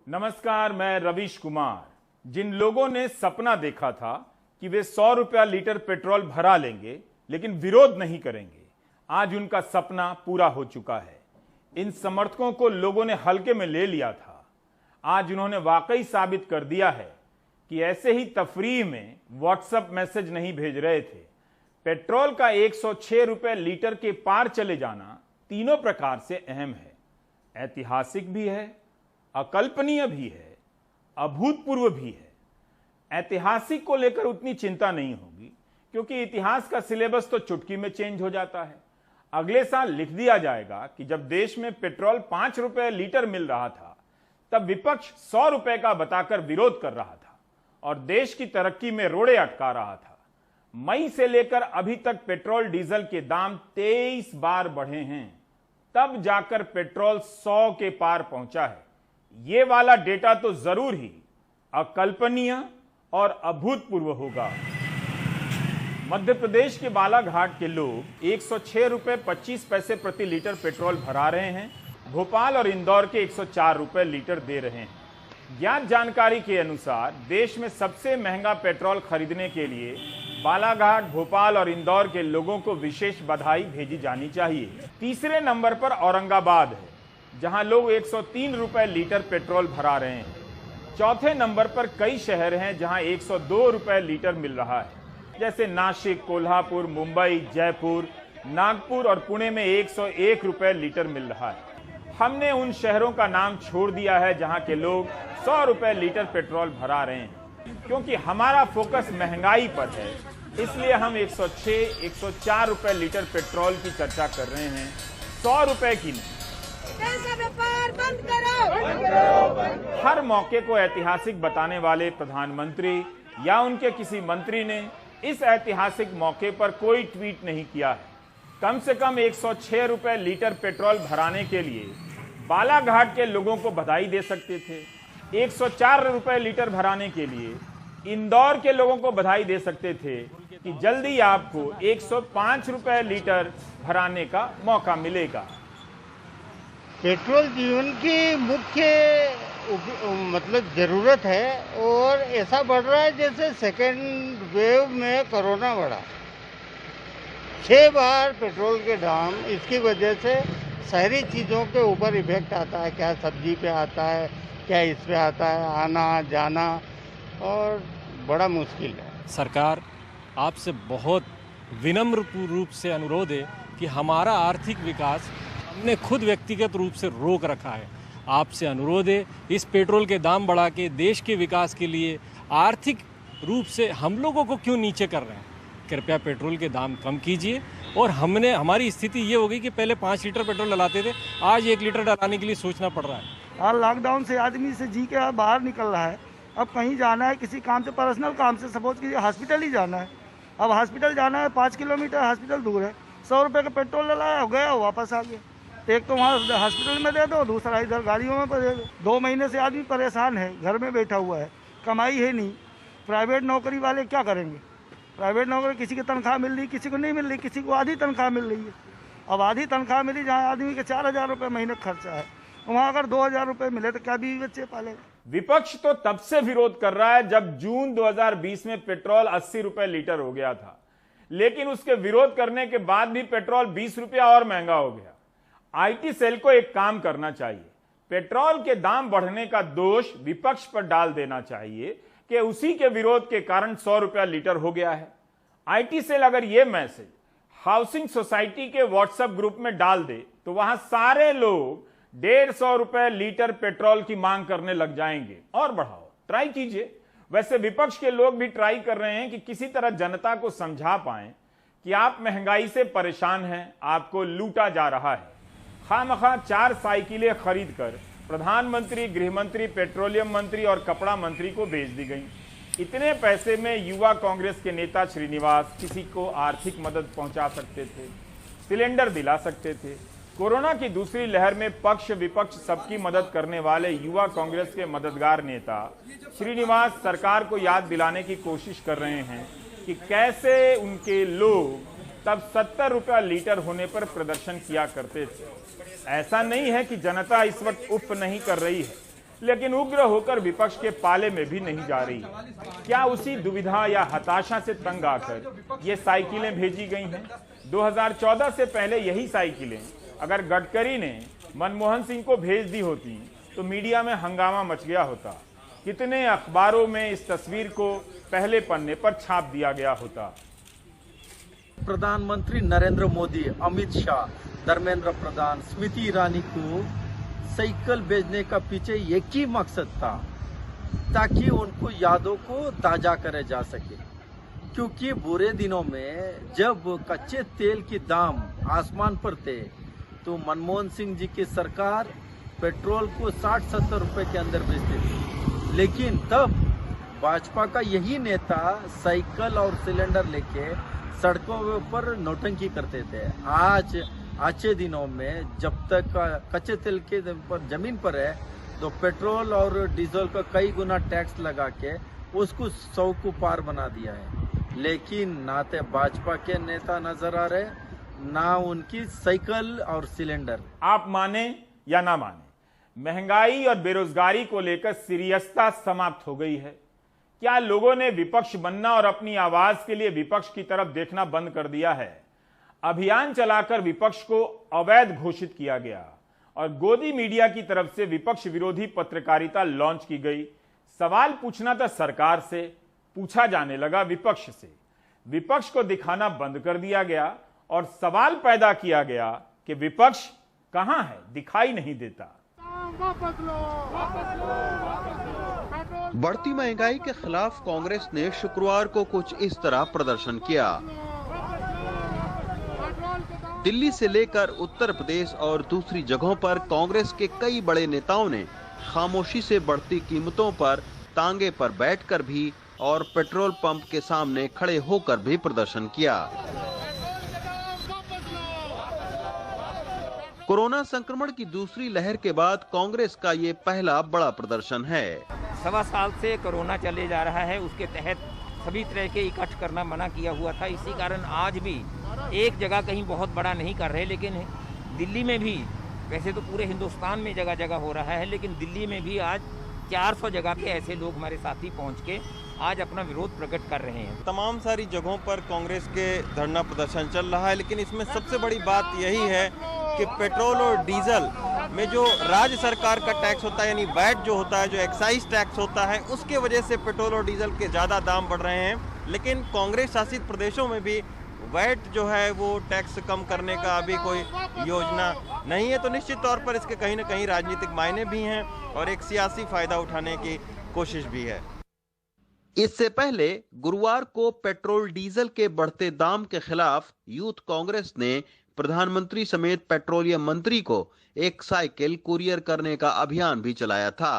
नमस्कार, मैं रवीश कुमार। जिन लोगों ने सपना देखा था कि वे 100 रुपया लीटर पेट्रोल भरा लेंगे लेकिन विरोध नहीं करेंगे, आज उनका सपना पूरा हो चुका है। इन समर्थकों को लोगों ने हल्के में ले लिया था। आज उन्होंने वाकई साबित कर दिया है कि ऐसे ही तफरीह में व्हाट्सएप मैसेज नहीं भेज रहे थे। पेट्रोल का 106 रुपये लीटर के पार चले जाना तीनों प्रकार से अहम है। ऐतिहासिक भी है, अकल्पनीय भी है, अभूतपूर्व भी है। ऐतिहासिक को लेकर उतनी चिंता नहीं होगी क्योंकि इतिहास का सिलेबस तो चुटकी में चेंज हो जाता है। अगले साल लिख दिया जाएगा कि जब देश में पेट्रोल 5 रुपये लीटर मिल रहा था तब विपक्ष 100 रुपये का बताकर विरोध कर रहा था और देश की तरक्की में रोड़े अटका रहा था। मई से लेकर अभी तक पेट्रोल डीजल के दाम 23 बार बढ़े हैं, तब जाकर पेट्रोल 100 के पार पहुंचा है। ये वाला डेटा तो जरूर ही अकल्पनीय और अभूतपूर्व होगा। मध्य प्रदेश के बालाघाट के लोग 106 रुपये 25 पैसे प्रति लीटर पेट्रोल भरा रहे हैं। भोपाल और इंदौर के 104 रुपये लीटर दे रहे हैं। ज्ञात जानकारी के अनुसार देश में सबसे महंगा पेट्रोल खरीदने के लिए बालाघाट, भोपाल और इंदौर के लोगों को विशेष बधाई भेजी जानी चाहिए। तीसरे नंबर पर औरंगाबाद है, जहां लोग 103 रुपये लीटर पेट्रोल भरा रहे हैं। चौथे नंबर पर कई शहर हैं जहां 102 रुपये लीटर मिल रहा है, जैसे नासिक, कोल्हापुर, मुंबई, जयपुर, नागपुर और पुणे में 101 रुपये लीटर मिल रहा है। हमने उन शहरों का नाम छोड़ दिया है जहां के लोग 100 रुपये लीटर पेट्रोल भरा रहे हैं। क्योंकि हमारा फोकस महंगाई पर है, इसलिए हम 106, 104 रुपये लीटर पेट्रोल की चर्चा कर रहे हैं, 100 रुपये की नहीं। बंद करो। हर मौके को ऐतिहासिक बताने वाले प्रधानमंत्री या उनके किसी मंत्री ने इस ऐतिहासिक मौके पर कोई ट्वीट नहीं किया है। कम से कम 106 रुपये लीटर पेट्रोल भराने के लिए बालाघाट के लोगों को बधाई दे सकते थे। 104 रुपये लीटर भराने के लिए इंदौर के लोगों को बधाई दे सकते थे कि जल्दी आपको 105 रुपये लीटर भराने का मौका मिलेगा। पेट्रोल जीवन की मुख्य जरूरत है और ऐसा बढ़ रहा है जैसे सेकेंड वेव में कोरोना बढ़ा। 6 बार पेट्रोल के दाम, इसकी वजह से सारी चीज़ों के ऊपर इफेक्ट आता है। क्या सब्जी पे आता है, क्या इस पे आता है, आना जाना, और बड़ा मुश्किल है। सरकार आपसे बहुत विनम्र रूप से अनुरोध है कि हमारा आर्थिक विकास हमने खुद व्यक्तिगत रूप से रोक रखा है। आपसे अनुरोध है इस पेट्रोल के दाम बढ़ा के देश के विकास के लिए आर्थिक रूप से हम लोगों को क्यों नीचे कर रहे हैं। कृपया पेट्रोल के दाम कम कीजिए। और हमारी स्थिति ये हो गई कि पहले 5 लीटर पेट्रोल डलाते थे, आज 1 लीटर डलाने के लिए सोचना पड़ रहा है। और लॉकडाउन से आदमी से जी के बाहर निकल रहा है। अब कहीं जाना है किसी काम से, पर्सनल काम से, सपोज कीजिए हॉस्पिटल ही जाना है। अब हॉस्पिटल जाना है, 5 किलोमीटर हॉस्पिटल दूर है, 100 रुपये का पेट्रोल डलाया, हो गया, वापस आ गया। एक तो वहाँ हॉस्पिटल में दे दो, दूसरा इधर गाड़ियों में दे दो। 2 महीने से आदमी परेशान है, घर में बैठा हुआ है, कमाई है नहीं। प्राइवेट नौकरी वाले क्या करेंगे? प्राइवेट नौकरी किसी की तनख्वाह मिल रही, किसी को नहीं मिल रही, किसी को आधी तनख्वाह मिल रही है। अब आधी तनख्वाह मिली, जहाँ आदमी के 4000 रुपये महीने खर्चा है, वहाँ अगर 2000 रुपये मिले तो क्या बीवी बच्चे पाले? विपक्ष तो तब से विरोध कर रहा है जब जून 2020 में पेट्रोल 80 रुपये लीटर हो गया था, लेकिन उसके विरोध करने के बाद भी पेट्रोल 20 रुपया और महंगा हो गया। आईटी सेल को एक काम करना चाहिए, पेट्रोल के दाम बढ़ने का दोष विपक्ष पर डाल देना चाहिए कि उसी के विरोध के कारण 100 रुपया लीटर हो गया है। आईटी सेल अगर यह मैसेज हाउसिंग सोसाइटी के व्हाट्सएप ग्रुप में डाल दे तो वहां सारे लोग 150 रुपये लीटर पेट्रोल की मांग करने लग जाएंगे। और बढ़ाओ, ट्राई कीजिए। वैसे विपक्ष के लोग भी ट्राई कर रहे हैं कि किसी तरह जनता को समझा पाएं कि आप महंगाई से परेशान हैं, आपको लूटा जा रहा है। खामखा 4 साइकिलें खरीदकर प्रधानमंत्री, गृहमंत्री, पेट्रोलियम मंत्री और कपड़ा मंत्री को भेज दी गई। इतने पैसे में युवा कांग्रेस के नेता श्रीनिवास किसी को आर्थिक मदद पहुंचा सकते थे, सिलेंडर दिला सकते थे। कोरोना की दूसरी लहर में पक्ष विपक्ष सबकी मदद करने वाले युवा कांग्रेस के मददगार नेता श्रीनिवास सरकार को याद दिलाने की कोशिश कर रहे हैं कि कैसे उनके लोग तब 70 रुपया लीटर होने पर प्रदर्शन किया करते थे। ऐसा नहीं है कि जनता इस वक्त उफ नहीं कर रही है, लेकिन उग्र होकर विपक्ष के पाले में भी नहीं जा रही। क्या उसी दुविधा या हताशा से तंग आकर ये साइकिलें भेजी गई हैं? 2014 से पहले यही साइकिलें अगर गडकरी ने मनमोहन सिंह को भेज दी होती तो मीडिया में हंगामा मच गया होता। कितने अखबारों में इस तस्वीर को पहले पन्ने पर छाप दिया गया होता। प्रधानमंत्री नरेंद्र मोदी, अमित शाह, धर्मेंद्र प्रधान, स्मृति ईरानी को साइकिल भेजने का पीछे एक ही मकसद था, ताकि उनको यादों को ताजा करे जा सके। क्योंकि बुरे दिनों में जब कच्चे तेल के दाम आसमान पर थे तो मनमोहन सिंह जी की सरकार पेट्रोल को 60-70 रुपए के अंदर बेचती थी, लेकिन तब भाजपा का यही नेता साइकिल और सिलेंडर लेके सड़कों पर नौटंकी करते थे। आज अच्छे दिनों में जब तक कच्चे तेल के पर जमीन पर है तो पेट्रोल और डीजल का कई गुना टैक्स लगा के उसको 100 को पार बना दिया है। लेकिन ना तो भाजपा के नेता नजर आ रहे, ना उनकी साइकिल और सिलेंडर। आप माने या ना माने, महंगाई और बेरोजगारी को लेकर सीरियसता समाप्त हो गई है। क्या लोगों ने विपक्ष बनना और अपनी आवाज के लिए विपक्ष की तरफ देखना बंद कर दिया है? अभियान चलाकर विपक्ष को अवैध घोषित किया गया और गोदी मीडिया की तरफ से विपक्ष विरोधी पत्रकारिता लॉन्च की गई। सवाल पूछना था सरकार से, पूछा जाने लगा विपक्ष से। विपक्ष को दिखाना बंद कर दिया गया और सवाल पैदा किया गया कि विपक्ष कहां है, दिखाई नहीं देता। बढ़ती महंगाई के खिलाफ कांग्रेस ने शुक्रवार को कुछ इस तरह प्रदर्शन किया। दिल्ली से लेकर उत्तर प्रदेश और दूसरी जगहों पर कांग्रेस के कई बड़े नेताओं ने खामोशी से बढ़ती कीमतों पर तांगे पर बैठकर भी और पेट्रोल पंप के सामने खड़े होकर भी प्रदर्शन किया। कोरोना संक्रमण की दूसरी लहर के बाद कांग्रेस का ये पहला बड़ा प्रदर्शन है। 1.25 साल से कोरोना चले जा रहा है, उसके तहत सभी तरह के इकट्ठ करना मना किया हुआ था। इसी कारण आज भी एक जगह कहीं बहुत बड़ा नहीं कर रहे, लेकिन दिल्ली में भी, वैसे तो पूरे हिंदुस्तान में जगह जगह हो रहा है, लेकिन दिल्ली में भी आज 400 जगह पे ऐसे लोग हमारे साथी पहुंच के आज अपना विरोध प्रकट कर रहे हैं। तमाम सारी जगहों पर कांग्रेस के धरना प्रदर्शन चल रहा है, लेकिन इसमें सबसे बड़ी बात यही है कि पेट्रोल और डीजल में जो राज्य सरकार का टैक्स होता है, यानी वैट जो होता है, जो एक्साइज टैक्स होता है, उसके वजह से पेट्रोल और डीजल के ज़्यादा दाम बढ़ रहे हैं। लेकिन कांग्रेस शासित प्रदेशों में भी वैट जो है वो टैक्स कम करने का अभी कोई योजना नहीं है, तो निश्चित तौर पर इसके कहीं ना कहीं राजनीतिक मायने भी हैं और एक सियासी फायदा उठाने की कोशिश भी है। इससे पहले गुरुवार को पेट्रोल डीजल के बढ़ते दाम के खिलाफ यूथ कांग्रेस ने प्रधानमंत्री समेत पेट्रोलियम मंत्री को एक साइकिल कुरियर करने का अभियान भी चलाया था।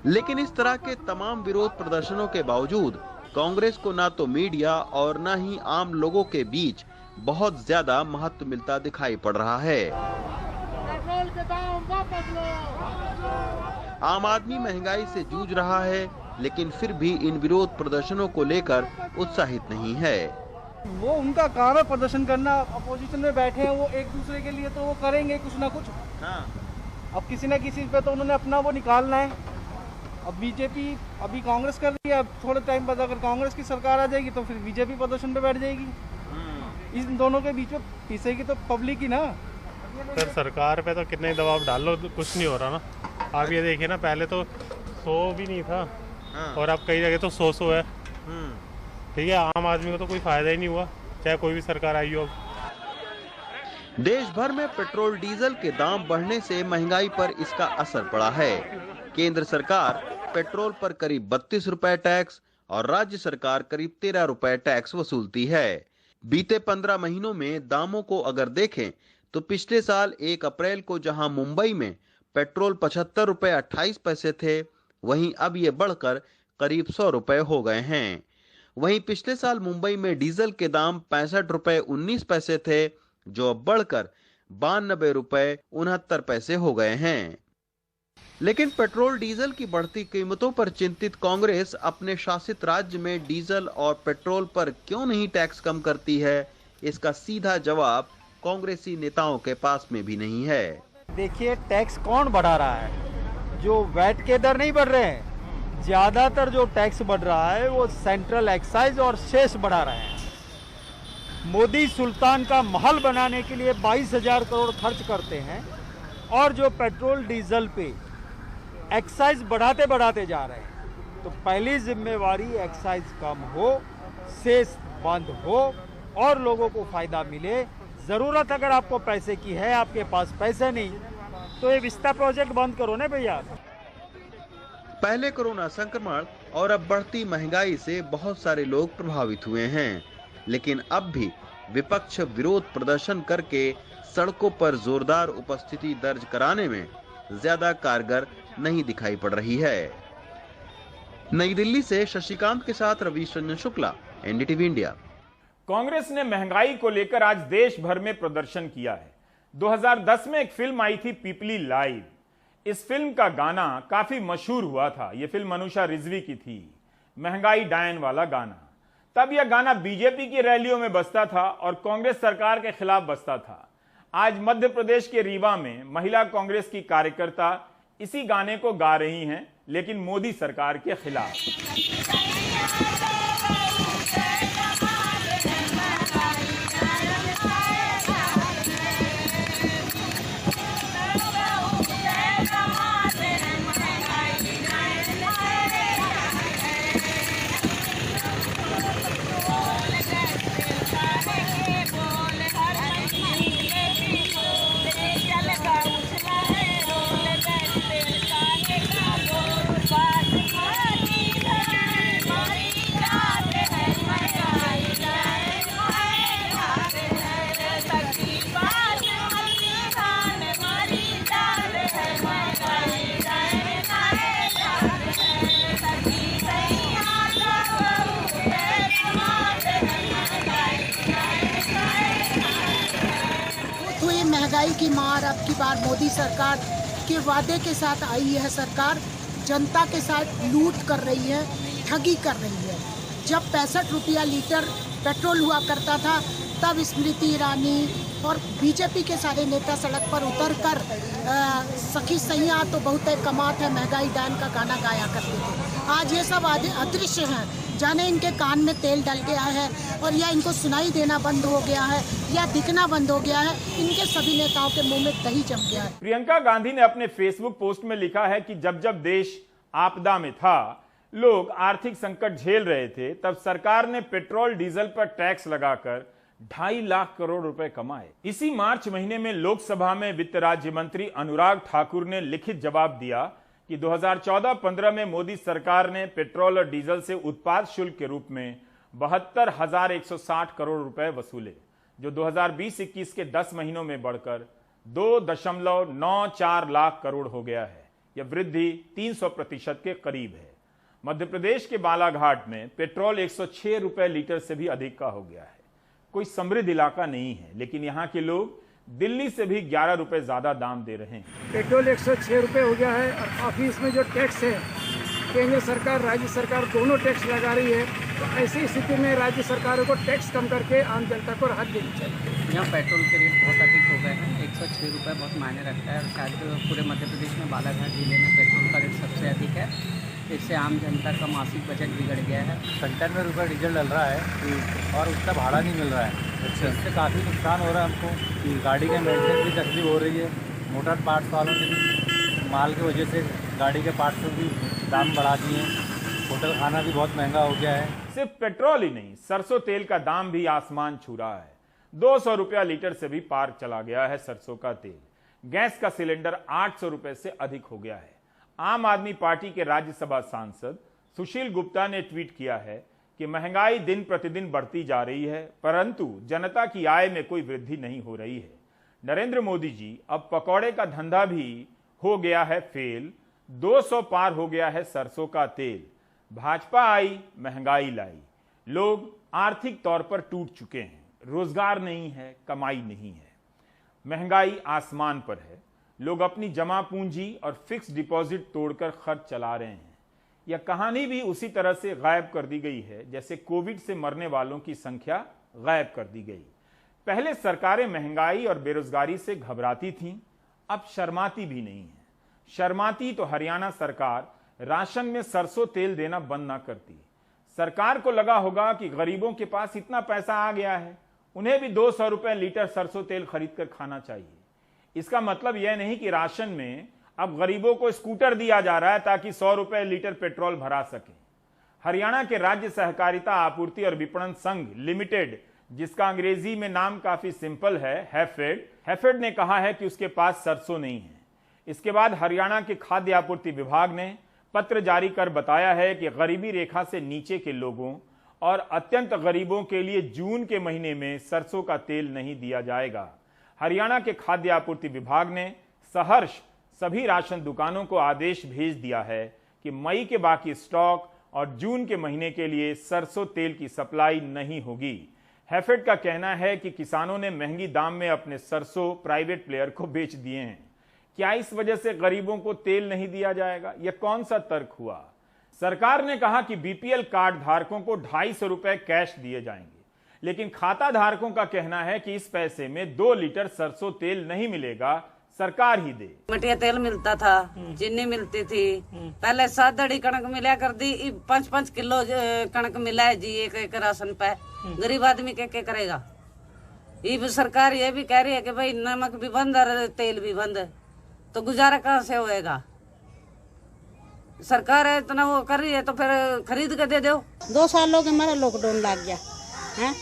लेकिन इस तरह के तमाम विरोध प्रदर्शनों के बावजूद कांग्रेस को ना तो मीडिया और ना ही आम लोगों के बीच बहुत ज्यादा महत्व मिलता दिखाई पड़ रहा है। पेट्रोल के दाम वापस लो। आम आदमी महंगाई से जूझ रहा है, लेकिन फिर भी इन विरोध प्रदर्शनों को लेकर उत्साहित नहीं है। वो उनका काम है प्रदर्शन करना, अपोजिशन में बैठे हैं वो एक दूसरे के लिए, तो वो करेंगे कुछ ना कुछ। अब किसी न किसी पे तो उन्होंने अपना वो निकालना है। अब बीजेपी अभी कांग्रेस कर रही है, अब थोड़े टाइम बाद अगर कांग्रेस की सरकार आ जाएगी तो फिर बीजेपी प्रदर्शन पे बैठ जाएगी। इन दोनों के बीच में पीसेगी तो पब्लिक ही ना। सर सरकार पे तो कितना ही दबाव डाल लो, कुछ नहीं हो रहा ना। आप ये देखिए ना, पहले तो 100 भी नहीं था और अब कई जगह तो 100 है। ठीक है, आम आदमी को तो कोई फायदा ही नहीं हुआ, चाहे कोई भी सरकार आई हो। देश भर में पेट्रोल डीजल के दाम बढ़ने से महंगाई पर इसका असर पड़ा है। केंद्र सरकार पेट्रोल पर करीब 32 रुपए टैक्स और राज्य सरकार करीब 13 रुपए टैक्स वसूलती है। बीते 15 महीनों में दामों को अगर देखें तो पिछले साल 1 अप्रैल को जहां मुंबई में पेट्रोल 75 रुपए 28 पैसे थे, वहीं अब ये बढ़कर करीब 100 रुपए हो गए हैं। वहीं पिछले साल मुंबई में डीजल के दाम 65 रुपए 19 पैसे थे, जो अब बढ़कर 92 रुपए 69 पैसे हो गए हैं। लेकिन पेट्रोल डीजल की बढ़ती कीमतों पर चिंतित कांग्रेस अपने शासित राज्य में डीजल और पेट्रोल पर क्यों नहीं टैक्स कम करती है, इसका सीधा जवाब कांग्रेसी नेताओं के पास में भी नहीं है। देखिए टैक्स कौन बढ़ा रहा है, जो वैट के दर नहीं बढ़ रहे हैं, ज्यादातर जो टैक्स बढ़ रहा है वो सेंट्रल एक्साइज और सेस बढ़ा रहे हैं। मोदी सुल्तान का महल बनाने के लिए 22,000 करोड़ खर्च करते हैं और जो पेट्रोल डीजल पे एक्साइज बढ़ाते बढ़ाते जा रहे हैं। तो पहली जिम्मेवारी एक्साइज कम हो, सेस बंद हो और लोगों को फायदा मिले। जरूरत अगर आपको पैसे की है, आपके पास पैसे नहीं, तो ये विस्ता प्रोजेक्ट बंद करो ना भैया। पहले कोरोना संक्रमण और अब बढ़ती महंगाई से बहुत सारे लोग प्रभावित हुए हैं, लेकिन अब भी विपक्ष विरोध प्रदर्शन करके सड़कों पर जोरदार उपस्थिति दर्ज कराने में ज्यादा कारगर नहीं दिखाई पड़ रही है। नई दिल्ली से शशिकांत के साथ रवीश रंजन शुक्ला, एनडीटीवी इंडिया। कांग्रेस ने महंगाई को लेकर आज देश भर में प्रदर्शन किया है। 2010 में एक फिल्म आई थी पीपली लाइव। इस फिल्म का गाना काफी मशहूर हुआ था। यह फिल्म अनुषा रिजवी की थी, महंगाई डायन वाला गाना। तब यह गाना बीजेपी की रैलियों में बजता था और कांग्रेस सरकार के खिलाफ बजता था। आज मध्य प्रदेश के रीवा में महिला कांग्रेस की कार्यकर्ता इसी गाने को गा रही हैं, लेकिन मोदी सरकार के खिलाफ। महंगाई की मार अब की बार मोदी सरकार के वादे के साथ आई है। सरकार जनता के साथ लूट कर रही है, ठगी कर रही है। जब 65 रुपया लीटर पेट्रोल हुआ करता था, तब स्मृति ईरानी और बीजेपी के सारे नेता सड़क पर उतर कर सखी सैया तो बहुत कमात है महंगाई डायन का गाना गाया करते थे। आज ये सब अदृश्य हैं, जाने इनके कान में तेल डल गया है और या इनको सुनाई देना बंद हो गया है या दिखना बंद हो गया है। इनके सभी नेताओं के मुंह में दही जम गया है। प्रियंका गांधी ने अपने फेसबुक पोस्ट में लिखा है कि जब जब देश आपदा में था, लोग आर्थिक संकट झेल रहे थे, तब सरकार ने पेट्रोल डीजल पर टैक्स लगाकर 2.5 लाख करोड़ रुपए कमाए। इसी मार्च महीने में लोकसभा में वित्त राज्य मंत्री अनुराग ठाकुर ने लिखित जवाब दिया कि 2014-15 में मोदी सरकार ने पेट्रोल और डीजल से उत्पाद शुल्क के रूप में 72,160 करोड़ रुपए वसूले, जो 2020-21 के 10 महीनों में बढ़कर 2.94 लाख करोड़ हो गया है। यह वृद्धि 300% के करीब है। मध्य प्रदेश के बालाघाट में पेट्रोल 106 रुपए लीटर से भी अधिक का हो गया है। कोई समृद्ध इलाका नहीं है, लेकिन यहाँ के लोग दिल्ली से भी 11 रुपए ज्यादा दाम दे रहे हैं। पेट्रोल 106 रुपए हो गया है और काफी इसमें जो टैक्स है, केंद्र सरकार राज्य सरकार दोनों टैक्स लगा रही है। तो ऐसी स्थिति में राज्य सरकारों को टैक्स कम करके आम जनता को राहत देनी चाहिए। यहाँ पेट्रोल के रेट बहुत अधिक हो गए हैं। 106 रुपये बहुत मायने रखता है और शायद पूरे मध्य प्रदेश में बालाघाट जिले में पेट्रोल का रेट सबसे अधिक है। इससे आम जनता का मासिक बजट बिगड़ गया है। 97 रुपये डीजल डल रहा है और उसका भाड़ा नहीं मिल रहा है। अच्छा, इससे काफ़ी नुकसान हो रहा है हमको। गाड़ी के मेंटेनेंस भी तकलीफ हो रही है। मोटर पार्ट्स वालों ने भी माल की वजह से गाड़ी के पार्ट्स को भी दाम बढ़ा दिए। होटल खाना भी बहुत महंगा हो गया है। सिर्फ पेट्रोल ही नहीं, सरसों तेल का दाम भी आसमान छू रहा है। 200 रुपया लीटर से भी पार चला गया है सरसों का तेल। गैस का सिलेंडर 800 रुपए से अधिक हो गया है। आम आदमी पार्टी के राज्यसभा सांसद सुशील गुप्ता ने ट्वीट किया है कि महंगाई दिन प्रतिदिन बढ़ती जा रही है, परंतु जनता की आय में कोई वृद्धि नहीं हो रही है। नरेंद्र मोदी जी अब पकौड़े का धंधा भी हो गया है फेल। 200 पार हो गया है सरसों का तेल। भाजपा आई, महंगाई लाई। लोग आर्थिक तौर पर टूट चुके हैं। रोजगार नहीं है, कमाई नहीं है, महंगाई आसमान पर है। लोग अपनी जमा पूंजी और फिक्स डिपॉजिट तोड़कर खर्च चला रहे हैं। यह कहानी भी उसी तरह से गायब कर दी गई है जैसे कोविड से मरने वालों की संख्या गायब कर दी गई। पहले सरकारें महंगाई और बेरोजगारी से घबराती थीं, अब शर्माती भी नहीं है। शर्माती तो हरियाणा सरकार राशन में सरसों तेल देना बंद ना करती। सरकार को लगा होगा कि गरीबों के पास इतना पैसा आ गया है, उन्हें भी 200 रुपए लीटर सरसों तेल खरीद कर खाना चाहिए। इसका मतलब यह नहीं कि राशन में अब गरीबों को स्कूटर दिया जा रहा है ताकि 100 रुपए लीटर पेट्रोल भरा सके। हरियाणा के राज्य सहकारिता आपूर्ति और विपणन संघ लिमिटेड, जिसका अंग्रेजी में नाम काफी सिंपल है, हैफेड ने कहा है कि उसके पास सरसों नहीं है। इसके बाद हरियाणा के खाद्य आपूर्ति विभाग ने पत्र जारी कर बताया है कि गरीबी रेखा से नीचे के लोगों और अत्यंत गरीबों के लिए जून के महीने में सरसों का तेल नहीं दिया जाएगा। हरियाणा के खाद्य आपूर्ति विभाग ने सहर्ष सभी राशन दुकानों को आदेश भेज दिया है कि मई के बाकी स्टॉक और जून के महीने के लिए सरसों तेल की सप्लाई नहीं होगी। हैफेड का कहना है कि किसानों ने महंगी दाम में अपने सरसों प्राइवेट प्लेयर को बेच दिए हैं। क्या इस वजह से गरीबों को तेल नहीं दिया जाएगा? यह कौन सा तर्क हुआ? सरकार ने कहा कि बीपीएल कार्ड धारकों को 250 रुपए कैश दिए जाएंगे, लेकिन खाता धारकों का कहना है कि इस पैसे में 2 लीटर सरसों तेल नहीं मिलेगा, सरकार ही दे। मटिया तेल मिलता था, चीनी मिलती थी, पहले 7 दड़ी कणक मिला कर दी, 5-5 किलो कणक मिला है जी एक राशन पे। गरीब आदमी क्या करेगा? ये सरकार ये भी कह रही है कि भाई नमक भी बंद और तेल भी बंद, तो गुजारा कहाँ से होएगा? सरकार है इतना वो कर रही है तो फिर खरीद के दे दो। 2 साल हो गए हमारा लॉकडाउन लग गया है,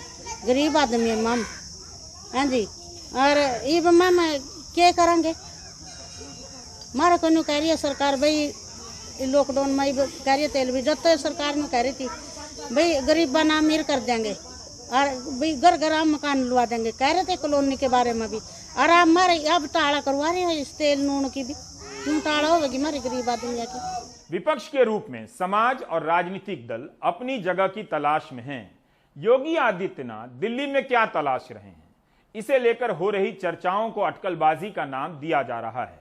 गरीब आदमी है मम, हाँ जी, और ये मम क्या करेंगे? हमारा को कह रही है सरकार भाई लॉकडाउन में कह रही है तेल भी, जब तो सरकार में कह रही थी भाई गरीब बना अमीर कर देंगे और भाई घर घर आम मकान लुआ देंगे, कह रहे थे कॉलोनी के बारे में भी, और आप हमारे अब टाड़ा करवा रहे हैं इस तेल नून की भी, क्यों टाड़ा होगी हमारे गरीब आदमी की? विपक्ष के रूप में समाज और राजनीतिक दल अपनी जगह की तलाश में हैं। योगी आदित्यनाथ दिल्ली में क्या तलाश रहे हैं, इसे लेकर हो रही चर्चाओं को अटकलबाजी का नाम दिया जा रहा है।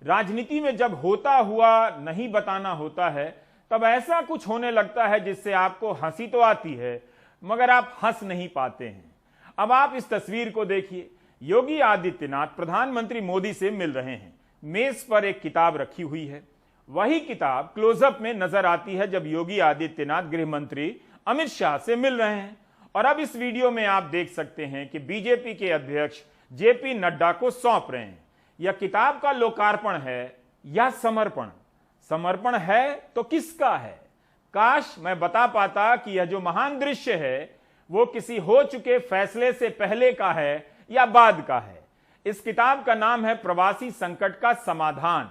राजनीति में जब होता हुआ नहीं बताना होता है, तब ऐसा कुछ होने लगता है जिससे आपको हंसी तो आती है मगर आप हंस नहीं पाते हैं। अब आप इस तस्वीर को देखिए। योगी आदित्यनाथ प्रधानमंत्री मोदी से मिल रहे हैं। मेज पर एक किताब रखी हुई है। वही किताब क्लोजअप में नजर आती है जब योगी आदित्यनाथ गृह मंत्री अमित शाह से मिल रहे हैं। और अब इस वीडियो में आप देख सकते हैं कि बीजेपी के अध्यक्ष जेपी नड्डा को सौंप रहे हैं। यह किताब का लोकार्पण है या समर्पण? समर्पण है तो किसका है? काश मैं बता पाता कि यह जो महान दृश्य है वो किसी हो चुके फैसले से पहले का है या बाद का है। इस किताब का नाम है प्रवासी संकट का समाधान।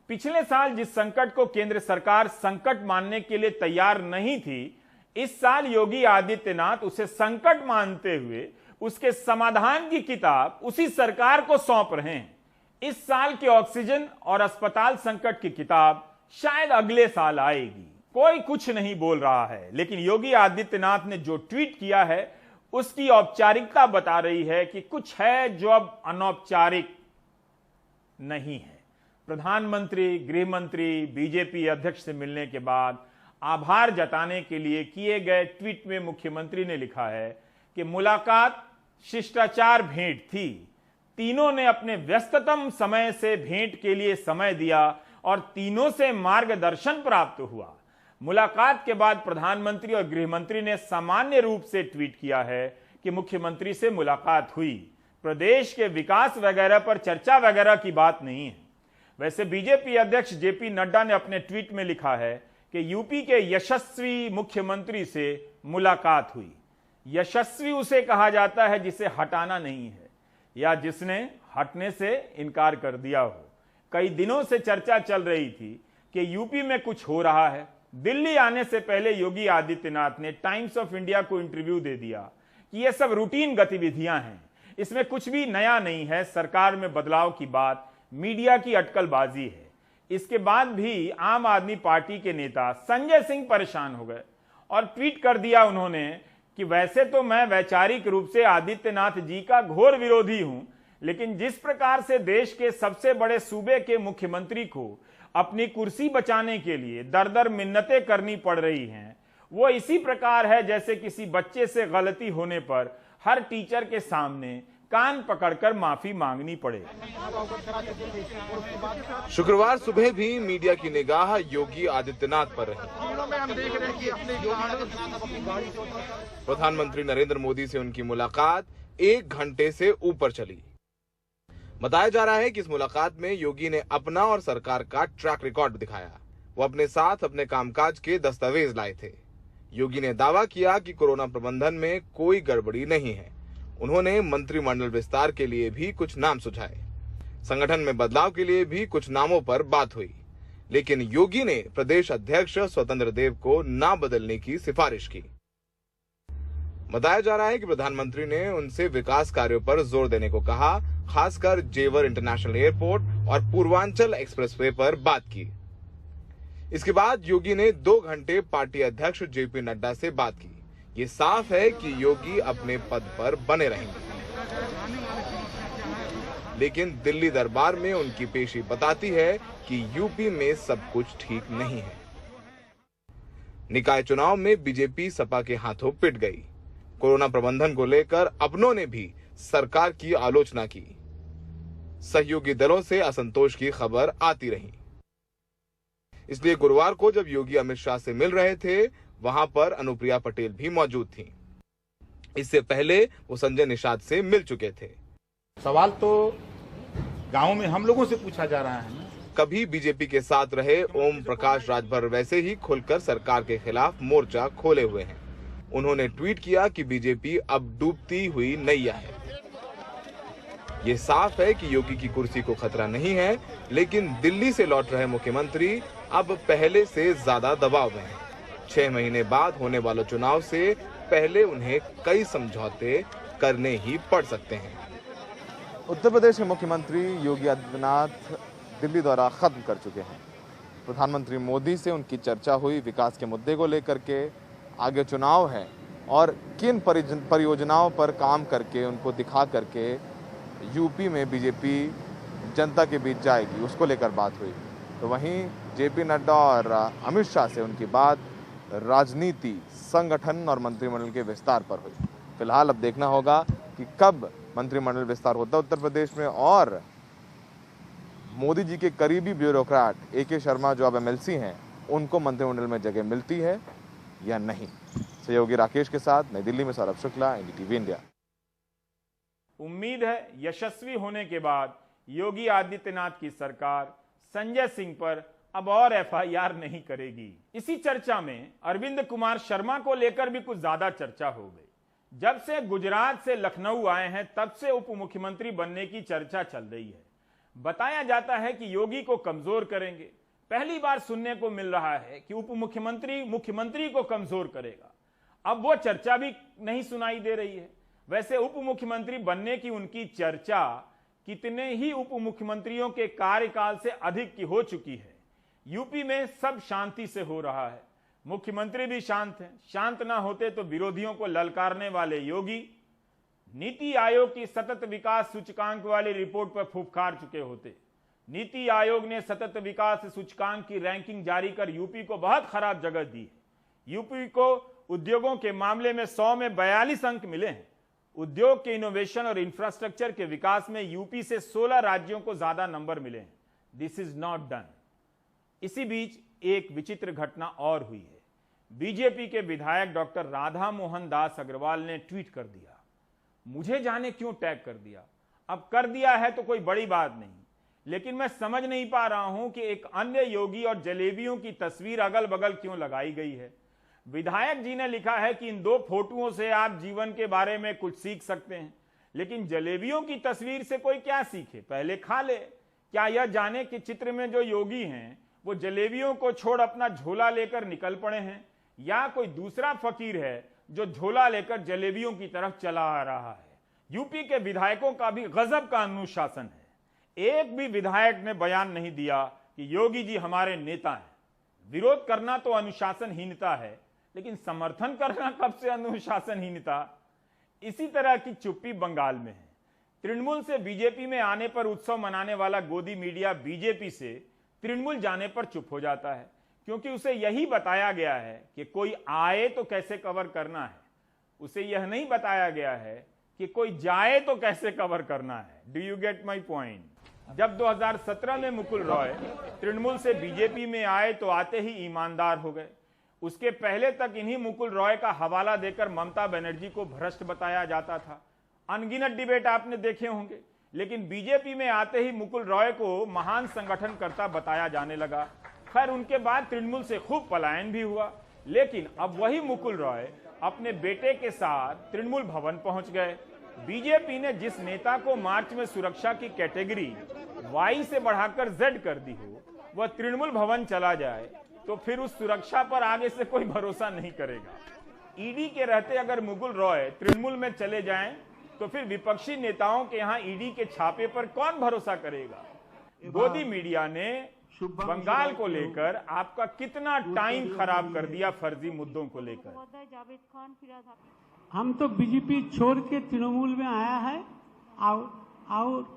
पिछले साल जिस संकट को केंद्र सरकार संकट मानने के लिए तैयार नहीं थी, इस साल योगी आदित्यनाथ उसे संकट मानते हुए उसके समाधान की किताब उसी सरकार को सौंप रहे हैं। इस साल के ऑक्सीजन और अस्पताल संकट की किताब शायद अगले साल आएगी। कोई कुछ नहीं बोल रहा है, लेकिन योगी आदित्यनाथ ने जो ट्वीट किया है उसकी औपचारिकता बता रही है कि कुछ है जो अब अनौपचारिक नहीं है। प्रधानमंत्री, गृह मंत्री, बीजेपी अध्यक्ष से मिलने के बाद आभार जताने के लिए किए गए ट्वीट में मुख्यमंत्री ने लिखा है कि मुलाकात शिष्टाचार भेंट थी। तीनों ने अपने व्यस्ततम समय से भेंट के लिए समय दिया और तीनों से मार्गदर्शन प्राप्त हुआ। मुलाकात के बाद प्रधानमंत्री और गृह मंत्री ने सामान्य रूप से ट्वीट किया है कि मुख्यमंत्री से मुलाकात हुई। प्रदेश के विकास वगैरह पर चर्चा वगैरह की बात नहीं है। वैसे बीजेपी अध्यक्ष जेपी नड्डा ने अपने ट्वीट में लिखा है कि यूपी के यशस्वी मुख्यमंत्री से मुलाकात हुई। यशस्वी उसे कहा जाता है जिसे हटाना नहीं है या जिसने हटने से इनकार कर दिया हो। कई दिनों से चर्चा चल रही थी कि यूपी में कुछ हो रहा है। दिल्ली आने से पहले योगी आदित्यनाथ ने टाइम्स ऑफ इंडिया को इंटरव्यू दे दिया कि यह सब रूटीन गतिविधियां हैं, इसमें कुछ भी नया नहीं है। सरकार में बदलाव की बात मीडिया की अटकलबाजी है। इसके बाद भी आम आदमी पार्टी के नेता संजय सिंह परेशान हो गए और ट्वीट कर दिया उन्होंने कि वैसे तो मैं वैचारिक रूप से आदित्यनाथ जी का घोर विरोधी हूं, लेकिन जिस प्रकार से देश के सबसे बड़े सूबे के मुख्यमंत्री को अपनी कुर्सी बचाने के लिए दर दर मिन्नतें करनी पड़ रही हैं, वो इसी प्रकार है जैसे किसी बच्चे से गलती होने पर हर टीचर के सामने कान पकड़कर माफी मांगनी पड़े। शुक्रवार सुबह भी मीडिया की निगाह योगी आदित्यनाथ पर रही। प्रधानमंत्री नरेंद्र मोदी से उनकी मुलाकात 1 घंटे से ऊपर चली। बताया जा रहा है कि इस मुलाकात में योगी ने अपना और सरकार का ट्रैक रिकॉर्ड दिखाया। वो अपने साथ अपने कामकाज के दस्तावेज लाए थे। योगी ने दावा किया कि कोरोना प्रबंधन में कोई गड़बड़ी नहीं है। उन्होंने मंत्रिमंडल विस्तार के लिए भी कुछ नाम सुझाए। संगठन में बदलाव के लिए भी कुछ नामों पर बात हुई, लेकिन योगी ने प्रदेश अध्यक्ष स्वतंत्र देव को ना बदलने की सिफारिश की। बताया जा रहा है कि प्रधानमंत्री ने उनसे विकास कार्यों पर जोर देने को कहा, खासकर जेवर इंटरनेशनल एयरपोर्ट और पूर्वांचल एक्सप्रेसवे पर बात की। इसके बाद योगी ने 2 घंटे पार्टी अध्यक्ष जेपी नड्डा से बात की। ये साफ है कि योगी अपने पद पर बने रहेंगे, लेकिन दिल्ली दरबार में उनकी पेशी बताती है कि यूपी में सब कुछ ठीक नहीं है। निकाय चुनाव में बीजेपी सपा के हाथों पिट गई। कोरोना प्रबंधन को लेकर अपनों ने भी सरकार की आलोचना की। सहयोगी दलों से असंतोष की खबर आती रही। इसलिए गुरुवार को जब योगी अमित शाह से मिल रहे थे, वहां पर अनुप्रिया पटेल भी मौजूद थीं। इससे पहले वो संजय निषाद से मिल चुके थे। सवाल तो गांव में हम लोगों से पूछा जा रहा है। कभी बीजेपी के साथ रहे ओम प्रकाश राजभर वैसे ही खुलकर सरकार के खिलाफ मोर्चा खोले हुए हैं। उन्होंने ट्वीट किया कि बीजेपी अब डूबती हुई नैया है। ये साफ है कि योगी की कुर्सी को खतरा नहीं है, लेकिन दिल्ली से लौट रहे मुख्यमंत्री अब पहले से ज्यादा दबाव में हैं। 6 महीने बाद होने वाले चुनाव से पहले उन्हें कई समझौते करने ही पड़ सकते हैं। उत्तर प्रदेश के मुख्यमंत्री योगी आदित्यनाथ दिल्ली दौरा खत्म कर चुके हैं। प्रधानमंत्री मोदी से उनकी चर्चा हुई विकास के मुद्दे को लेकर के। आगे चुनाव है और किन परियोजनाओं पर काम करके उनको दिखा करके यूपी में बीजेपी जनता के बीच जाएगी, उसको लेकर बात हुई। तो वहीं जेपी नड्डा और अमित शाह से उनकी बात राजनीति, संगठन और मंत्रिमंडल के विस्तार पर हुई। फिलहाल अब देखना होगा कि कब मंत्रिमंडल विस्तार होता है उत्तर प्रदेश में और मोदी जी के करीबी ब्यूरोक्रेट AK शर्मा जो अब MLC हैं, उनको मंत्रिमंडल में जगह मिलती है या नहीं। सहयोगी राकेश के साथ नई दिल्ली में सौरभ शुक्ला, NDTV इंडिया। उम्मीद है यशस्वी होने के बाद योगी आदित्यनाथ की सरकार संजय सिंह पर अब और FIR नहीं करेगी। इसी चर्चा में अरविंद कुमार शर्मा को लेकर भी कुछ ज्यादा चर्चा हो गई। जब से गुजरात से लखनऊ आए हैं, तब से उप मुख्यमंत्री बनने की चर्चा चल रही है। बताया जाता है कि योगी को कमजोर करेंगे। पहली बार सुनने को मिल रहा है कि उप मुख्यमंत्री मुख्यमंत्री को कमजोर करेगा। अब वो चर्चा भी नहीं सुनाई दे रही है। वैसे उप मुख्यमंत्री बनने की उनकी चर्चा कितने ही उप मुख्यमंत्रियों के कार्यकाल से अधिक की हो चुकी है। यूपी में सब शांति से हो रहा है, मुख्यमंत्री भी शांत हैं। शांत ना होते तो विरोधियों को ललकारने वाले योगी नीति आयोग की सतत विकास सूचकांक वाली रिपोर्ट पर फुफकार चुके होते। नीति आयोग ने सतत विकास सूचकांक की रैंकिंग जारी कर यूपी को बहुत खराब जगह दी है। यूपी को उद्योगों के मामले में 100 में 42 अंक मिले हैं। उद्योग के इनोवेशन और इंफ्रास्ट्रक्चर के विकास में यूपी से 16 राज्यों को ज्यादा नंबर मिले हैं। This is not done. इसी बीच एक विचित्र घटना और हुई है। बीजेपी के विधायक डॉक्टर राधा मोहन दास अग्रवाल ने ट्वीट कर दिया, मुझे जाने क्यों टैग कर दिया। अब कर दिया है तो कोई बड़ी बात नहीं, लेकिन मैं समझ नहीं पा रहा हूं कि एक अन्य योगी और जलेबियों की तस्वीर अगल बगल क्यों लगाई गई है। विधायक जी ने लिखा है कि इन 2 फोटोओं से आप जीवन के बारे में कुछ सीख सकते हैं, लेकिन जलेबियों की तस्वीर से कोई क्या सीखे, पहले खा ले। क्या यह जाने कि चित्र में जो योगी हैं वो जलेबियों को छोड़ अपना झोला लेकर निकल पड़े हैं, या कोई दूसरा फकीर है जो झोला लेकर जलेबियों की तरफ चला आ रहा है। यूपी के विधायकों का भी गजब का अनुशासन है। एक भी विधायक ने बयान नहीं दिया कि योगी जी हमारे नेता हैं। विरोध करना तो अनुशासनहीनता है, लेकिन समर्थन करना कब से अनुशासनहीनता। इसी तरह की चुप्पी बंगाल में है। तृणमूल से बीजेपी में आने पर उत्सव मनाने वाला गोदी मीडिया बीजेपी से तृणमूल जाने पर चुप हो जाता है, क्योंकि उसे यही बताया गया है कि कोई आए तो कैसे कवर करना है। उसे यह नहीं बताया गया है कि कोई जाए तो कैसे कवर करना है। Do you get my point? जब 2017 में मुकुल रॉय तृणमूल से बीजेपी में आए तो आते ही ईमानदार हो गए। उसके पहले तक इन्हीं मुकुल रॉय का हवाला देकर ममता बनर्जी को भ्रष्ट बताया जाता था। अनगिनत डिबेट आपने देखे होंगे, लेकिन बीजेपी में आते ही मुकुल रॉय को महान संगठनकर्ता बताया जाने लगा। खैर, उनके बाद तृणमूल से खूब पलायन भी हुआ, लेकिन अब वही मुकुल रॉय अपने बेटे के साथ तृणमूल भवन पहुंच गए। बीजेपी ने जिस नेता को मार्च में सुरक्षा की कैटेगरी वाई से बढ़ाकर जेड कर दी हो, वह तृणमूल भवन चला जाए तो फिर उस सुरक्षा पर आगे से कोई भरोसा नहीं करेगा। ईडी के रहते अगर मुकुल रॉय तृणमूल में चले जाएं, तो फिर विपक्षी नेताओं के यहाँ ईडी के छापे पर कौन भरोसा करेगा? गोदी मीडिया ने बंगाल को लेकर आपका कितना टाइम खराब कर दिया फर्जी मुद्दों को लेकर। हम तो बीजेपी छोड़ के तृणमूल में आया है और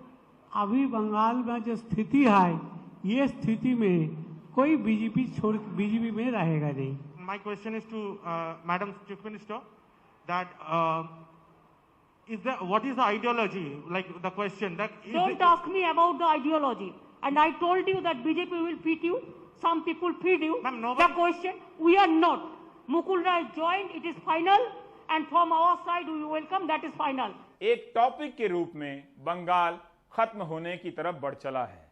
अभी बंगाल में जो स्थिति है, ये स्थिति में कोई बीजेपी में रहेगा नहीं। My question is to Madam Chief Minister that what is the ideology? Like the question that don't ask me about the ideology. And I told you that BJP will feed you. Some people feed you. The question, we are not. Mukul Roy joined. It is final. And from our side, we welcome. That is final. एक topic के रूप में बंगाल खत्म होने की तरफ बढ़ चला है।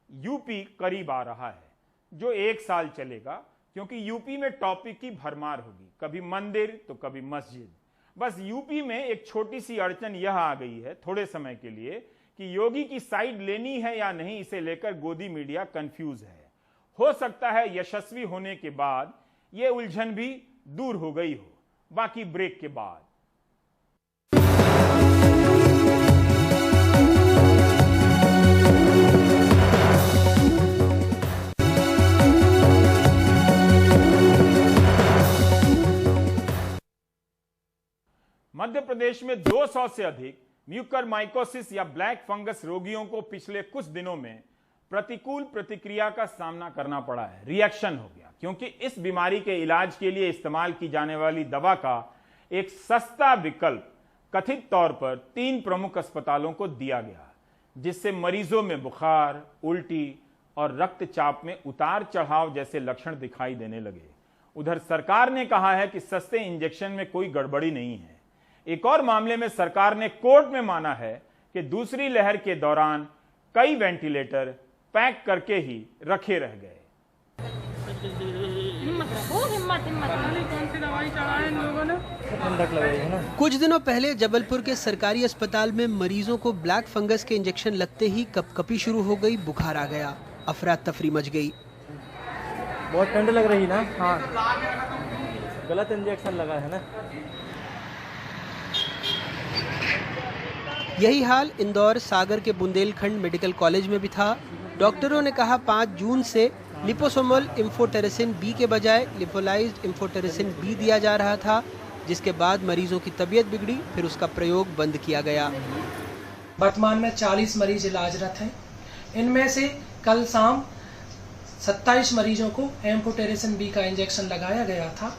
यूपी करीब आ रहा है, जो 1 साल चलेगा, क्योंकि यूपी में टॉपिक की भरमार होगी, कभी मंदिर तो कभी मस्जिद। बस यूपी में एक छोटी सी अड़चन यह आ गई है थोड़े समय के लिए कि योगी की साइड लेनी है या नहीं, इसे लेकर गोदी मीडिया कंफ्यूज है। हो सकता है यशस्वी होने के बाद यह उलझन भी दूर हो गई हो। बाकी ब्रेक के बाद। मध्य प्रदेश में 200 से अधिक म्यूकरमाइकोसिस या ब्लैक फंगस रोगियों को पिछले कुछ दिनों में प्रतिकूल प्रतिक्रिया का सामना करना पड़ा है। रिएक्शन हो गया, क्योंकि इस बीमारी के इलाज के लिए इस्तेमाल की जाने वाली दवा का एक सस्ता विकल्प कथित तौर पर 3 प्रमुख अस्पतालों को दिया गया, जिससे मरीजों में बुखार, उल्टी और रक्तचाप में उतार चढ़ाव जैसे लक्षण दिखाई देने लगे। उधर सरकार ने कहा है कि सस्ते इंजेक्शन में कोई गड़बड़ी नहीं है। एक और मामले में सरकार ने कोर्ट में माना है कि दूसरी लहर के दौरान कई वेंटिलेटर पैक करके ही रखे रह गए। कुछ दिनों पहले जबलपुर के सरकारी अस्पताल में मरीजों को ब्लैक फंगस के इंजेक्शन लगते ही कपकपी शुरू हो गई, बुखार आ गया, अफरा तफरी मच गई। बहुत ठंड लग रही ना? हाँ, गलत इंजेक्शन लगा है ना। यही हाल इंदौर सागर के बुंदेलखंड मेडिकल कॉलेज में भी था। डॉक्टरों ने कहा 5 जून से लिपोसोमल इम्फोटेरेसिन बी के बजाय लिपोलाइज्ड इम्फोटेरेसिन बी दिया जा रहा था, जिसके बाद मरीजों की तबीयत बिगड़ी, फिर उसका प्रयोग बंद किया गया। वर्तमान में 40 मरीज इलाजरत हैं। इनमें से कल शाम 27 मरीजों को एम्फोटेरेसिन बी का इंजेक्शन लगाया गया था।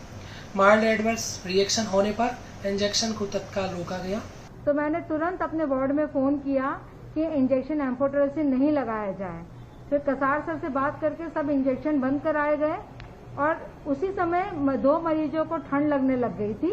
माइल्ड एडवर्स रिएक्शन होने पर इंजेक्शन को तत्काल रोका गया। तो मैंने तुरंत अपने वार्ड में फ़ोन किया कि इंजेक्शन एम्फोटेरेसिन नहीं लगाया जाए। फिर कसार सर से बात करके सब इंजेक्शन बंद कराए गए और उसी समय 2 मरीजों को ठंड लगने लग गई थी।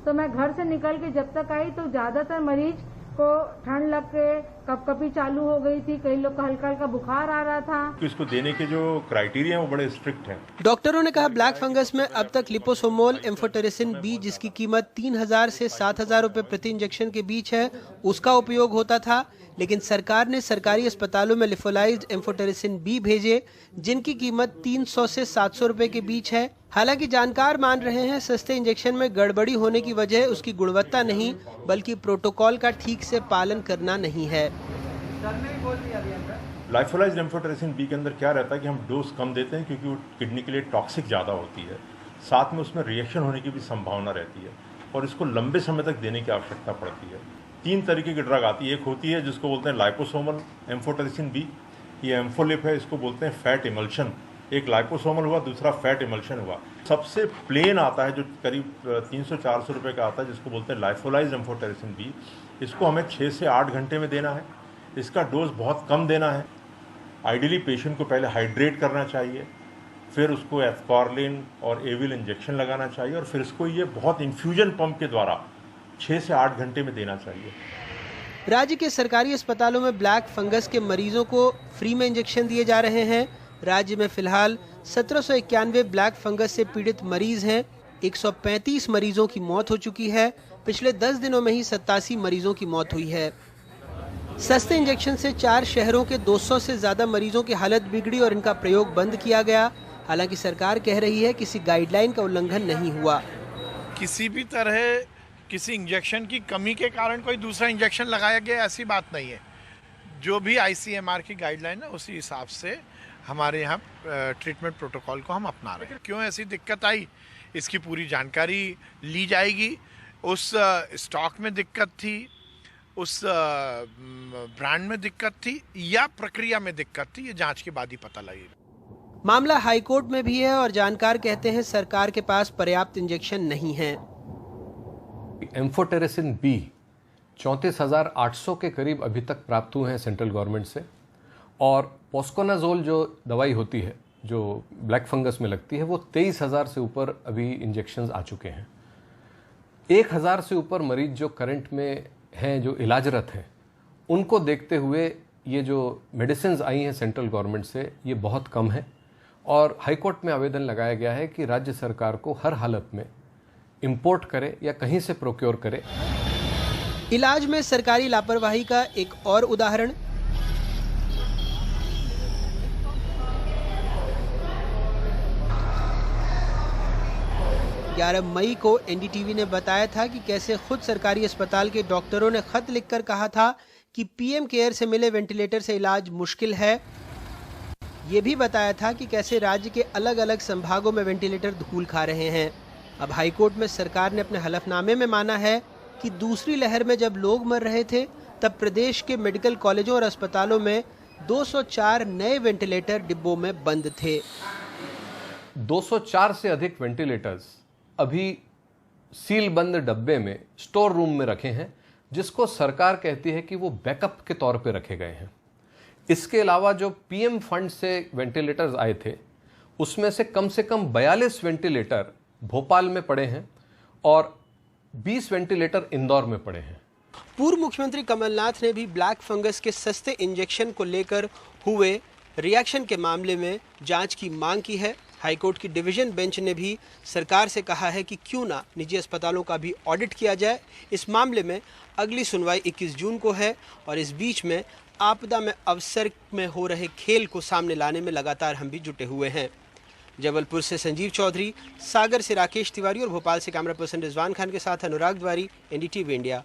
तो मैं घर से निकल के जब तक आई तो ज़्यादातर मरीज को ठंड लग के कपकपी चालू हो गई थी, कई लोग का हल्का हल्का बुखार आ रहा था। तो इसको देने के जो क्राइटेरिया वो बड़े स्ट्रिक्ट हैं। डॉक्टरों ने कहा ब्लैक फंगस में अब तक लिपोसोमोल एम्फोटेरेसिन बी, जिसकी कीमत 3000 से 7000 रुपए प्रति इंजेक्शन के बीच है, उसका उपयोग होता था, लेकिन सरकार ने सरकारी अस्पतालों में लिफोलाइज्ड एम्फोटेरेसिन बी भेजे, जिनकी कीमत 300 से 700 रुपए के बीच है। हालांकि जानकार मान रहे हैं सस्ते इंजेक्शन में गड़बड़ी होने की वजह उसकी गुणवत्ता नहीं, बल्कि प्रोटोकॉल का ठीक से पालन करना नहीं है। लाइफोलाइज्ड एम्फोटेरेसिन बी के अंदर क्या रहता है कि हम डोज कम देते हैं, क्योंकि वो किडनी के लिए टॉक्सिक ज़्यादा होती है, साथ में उसमें रिएक्शन होने की भी संभावना रहती है और इसको लंबे समय तक देने की आवश्यकता पड़ती है। 3 तरीके की ड्रग आती है। एक होती है जिसको बोलते हैं लाइपोसोमल एम्फोटेरेसिन बी, ये एम्फोलिप है, इसको बोलते हैं फैट इमल्शन, एक लाइपोसोमल हुआ, दूसरा फैट इमल्शन हुआ। सबसे प्लेन आता है जो करीब 300-400 रुपये का आता है, जिसको बोलते हैं लाइफोलाइज्ड एम्फोटेरेसिन बी। इसको हमें 6 से 8 घंटे में देना है। इसका डोज बहुत कम देना है। आइडियली पेशेंट को पहले हाइड्रेट करना चाहिए, फिर उसको एस्कॉर्लिन और एविल इंजेक्शन लगाना चाहिए, और फिर इसको ये बहुत इन्फ्यूजन पंप के द्वारा 6 से 8 घंटे में देना चाहिए। राज्य के सरकारी अस्पतालों में ब्लैक फंगस के मरीजों को फ्री में इंजेक्शन दिए जा रहे हैं। राज्य में फिलहाल 1791 ब्लैक फंगस से पीड़ित मरीज हैं। 135 मरीजों की मौत हो चुकी है। पिछले 10 दिनों में ही 87 मरीजों की मौत हुई है। सस्ते इंजेक्शन से 4 शहरों के 200 से ज्यादा मरीजों की हालत बिगड़ी और इनका प्रयोग बंद किया गया। हालांकि सरकार कह रही है किसी गाइडलाइन का उल्लंघन नहीं हुआ। किसी भी तरह किसी इंजेक्शन की कमी के कारण कोई दूसरा इंजेक्शन लगाया गया, ऐसी बात नहीं है। जो भी ICMR की गाइडलाइन है उसी हिसाब से हमारे यहाँ ट्रीटमेंट प्रोटोकॉल को हम अपना रहे हैं। क्यों ऐसी दिक्कत आई, इसकी पूरी जानकारी ली जाएगी। उस स्टॉक में दिक्कत थी, उस ब्रांड में दिक्कत थी, या प्रक्रिया में दिक्कत थी, ये जांच के बाद ही पता लगेगा। मामला हाईकोर्ट में भी है और जानकार कहते हैं सरकार के पास पर्याप्त इंजेक्शन नहीं है। एम्फोटेरेसिन बी 34,800 के करीब अभी तक प्राप्त हुए हैं सेंट्रल गवर्नमेंट से, और पोस्कोनाजोल जो दवाई होती है जो ब्लैक फंगस में लगती है वो 23,000 से ऊपर अभी इंजेक्शन्स आ चुके हैं। 1,000 से ऊपर मरीज जो करंट में हैं, जो इलाजरत हैं, उनको देखते हुए ये जो मेडिसिन्स आई हैं सेंट्रल गवर्नमेंट से ये बहुत कम है, और हाईकोर्ट में आवेदन लगाया गया है कि राज्य सरकार को हर हालत में इंपोर्ट करे या कहीं से प्रोक्योर करे। इलाज में सरकारी लापरवाही का एक और उदाहरण। ग्यारह मई को NDTV ने बताया था कि कैसे खुद सरकारी अस्पताल के डॉक्टरों ने खत लिखकर कहा था कि PM केयर से मिले वेंटिलेटर से इलाज मुश्किल है। ये भी बताया था कि कैसे राज्य के अलग अलग संभागों में वेंटिलेटर धूल खा रहे हैं। अब हाईकोर्ट में सरकार ने अपने हलफनामे में माना है कि दूसरी लहर में जब लोग मर रहे थे तब प्रदेश के मेडिकल कॉलेजों और अस्पतालों में 204 नए वेंटिलेटर डिब्बों में बंद थे। 204 से अधिक वेंटिलेटर्स अभी सील बंद डब्बे में स्टोर रूम में रखे हैं, जिसको सरकार कहती है कि वो बैकअप के तौर पे रखे गए हैं। इसके अलावा जो PM फंड से वेंटिलेटर्स आए थे उसमें से कम 42 वेंटिलेटर भोपाल में पड़े हैं और 20 वेंटिलेटर इंदौर में पड़े हैं। पूर्व मुख्यमंत्री कमलनाथ ने भी ब्लैक फंगस के सस्ते इंजेक्शन को लेकर हुए रिएक्शन के मामले में जांच की मांग की है। हाईकोर्ट की डिवीजन बेंच ने भी सरकार से कहा है कि क्यों ना निजी अस्पतालों का भी ऑडिट किया जाए। इस मामले में अगली सुनवाई 21 जून को है और इस बीच में आपदा में अवसर में हो रहे खेल को सामने लाने में लगातार हम भी जुटे हुए हैं। जबलपुर से संजीव चौधरी, सागर से राकेश तिवारी और भोपाल से कैमरा पर्सन रिजवान खान के साथ अनुराग द्वारी, NDTV इंडिया।